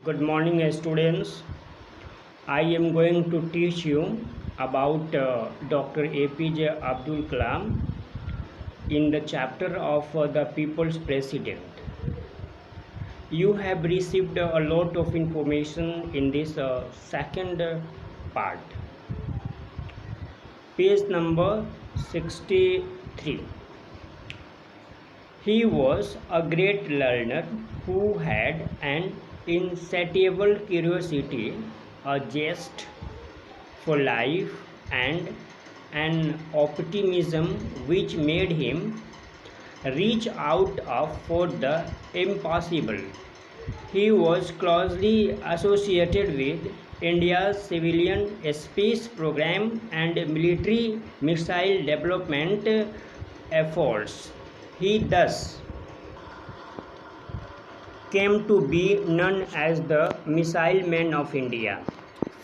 Good morning, students. I am going to teach you about Dr. APJ Abdul Kalam in the chapter of the People's President. You have received a lot of information in this second part. Page number 63. He was a great learner who had an insatiable curiosity, a zest for life, and an optimism which made him reach out for the impossible. He was closely associated with India's civilian space program and military missile development efforts. He thus came to be known as the Missile Man of India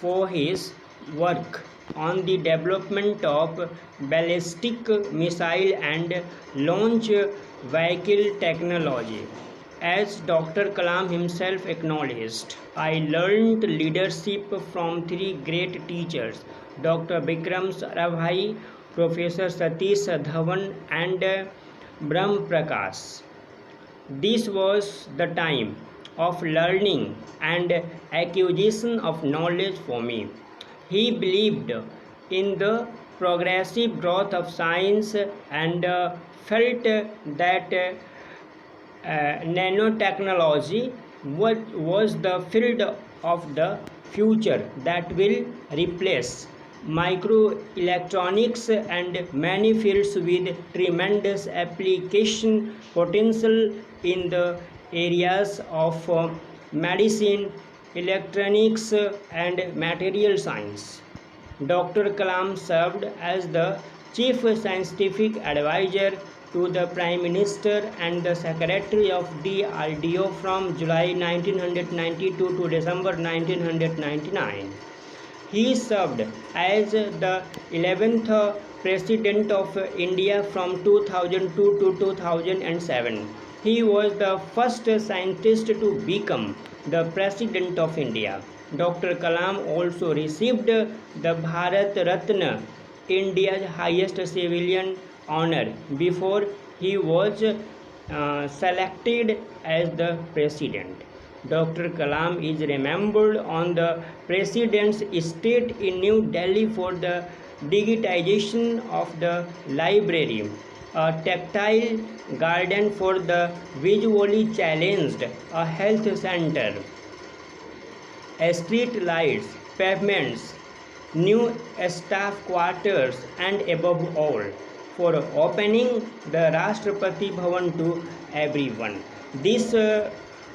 for his work on the development of ballistic missile and launch vehicle technology. As Dr. Kalam himself acknowledged, I learned leadership from three great teachers, Dr. Vikram Sarabhai, Professor Satish Dhawan, and Brahm Prakash. This was the time of learning and acquisition of knowledge for me. He believed in the progressive growth of science and felt that nanotechnology was the field of the future that will replace microelectronics and many fields with tremendous application potential in the areas of medicine, electronics, and material science. Dr. Kalam served as the Chief Scientific Advisor to the Prime Minister and the Secretary of DRDO from July 1992 to December 1999. He served as the 11th President of India from 2002 to 2007. He was the first scientist to become the President of India. Dr. Kalam also received the Bharat Ratna, India's highest civilian honor, before he was selected as the President. Dr. Kalam is remembered on the President's estate in New Delhi for the digitization of the library, a tactile garden for the visually challenged, a health center, street lights, pavements, new staff quarters, and above all, for opening the Rashtrapati Bhavan to everyone. This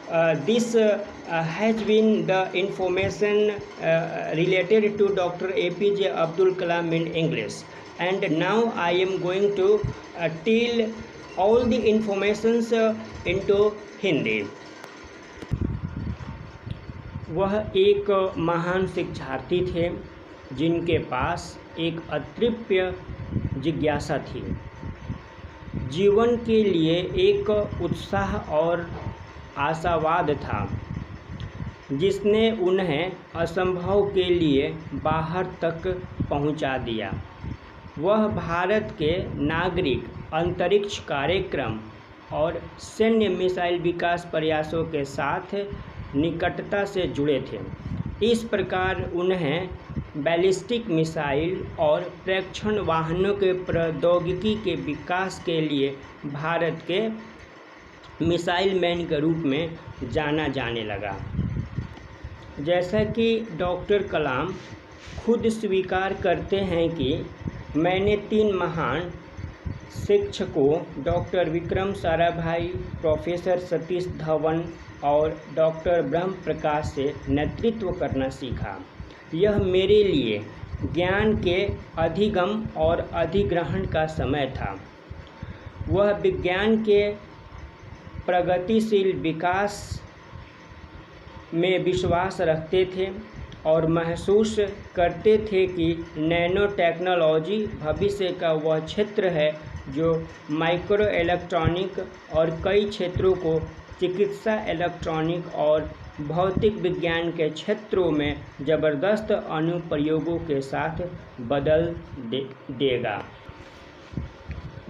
has been the information related to Dr. APJ Abdul Kalam in English, and now I am going to tell all the informations into Hindi. वह एक महान शिक्षार्थी थे जिनके पास एक अतृप्य जिज्ञासा थी, जीवन के लिए एक उत्साह और आशावाद था जिसने उन्हें असंभव के लिए बाहर तक पहुंचा दिया। वह भारत के नागरिक अंतरिक्ष कार्यक्रम और सैन्य मिसाइल विकास प्रयासों के साथ निकटता से जुड़े थे। इस प्रकार उन्हें बैलिस्टिक मिसाइल और प्रेक्षण वाहनों के प्रौद्योगिकी के विकास के लिए भारत के मिसाइल मैन के रूप में जाना जाने लगा। जैसा कि डॉक्टर कलाम खुद स्वीकार करते हैं कि मैंने तीन महान शिक्षकों डॉक्टर विक्रम साराभाई, प्रोफेसर सतीश धवन और डॉक्टर ब्रह्म प्रकाश से नेतृत्व करना सीखा। यह मेरे लिए ज्ञान के अधिगम और अधिग्रहण का समय था। वह विज्ञान के प्रगतिशील विकास में विश्वास रखते थे और महसूस करते थे कि नैनो टेक्नोलॉजी भविष्य का वह क्षेत्र है जो माइक्रो इलेक्ट्रॉनिक और कई क्षेत्रों को चिकित्सा इलेक्ट्रॉनिक और भौतिक विज्ञान के क्षेत्रों में ज़बरदस्त अनुप्रयोगों के साथ बदल देगा।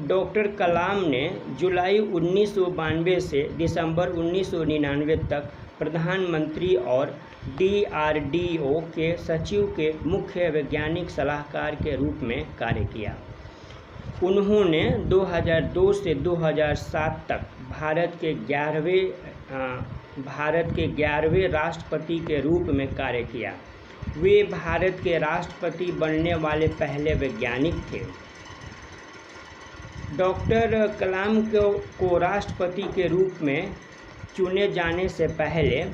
डॉक्टर कलाम ने जुलाई 1992 से दिसंबर 1999 तक प्रधानमंत्री और DRDO के सचिव के मुख्य वैज्ञानिक सलाहकार के रूप में कार्य किया। उन्होंने 2002 से 2007 तक भारत के 11वें राष्ट्रपति के रूप में कार्य किया। वे भारत के राष्ट्रपति बनने वाले पहले वैज्ञानिक थे। डॉक्टर कलाम को राष्ट्रपति के रूप में चुने जाने से पहले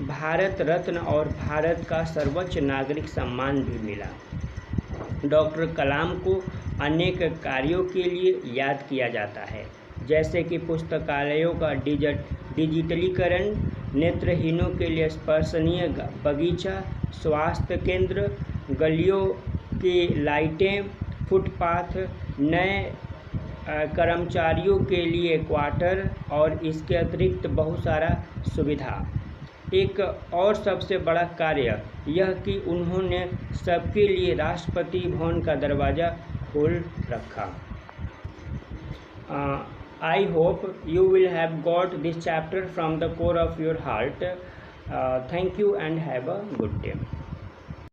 भारत रत्न और भारत का सर्वोच्च नागरिक सम्मान भी मिला। डॉक्टर कलाम को अनेक कार्यों के लिए याद किया जाता है, जैसे कि पुस्तकालयों का डिजिटलीकरण, नेत्रहीनों के लिए स्पर्शनीय बगीचा, स्वास्थ्य केंद्र, गलियों की लाइटें, फुटपाथ, नए कर्मचारियों के लिए क्वार्टर और इसके अतिरिक्त बहुत सारा सुविधा। एक और सबसे बड़ा कार्य यह कि उन्होंने सबके लिए राष्ट्रपति भवन का दरवाज़ा खोल रखा। I hope you will have got this chapter from the core of your heart. Thank you and have a good day.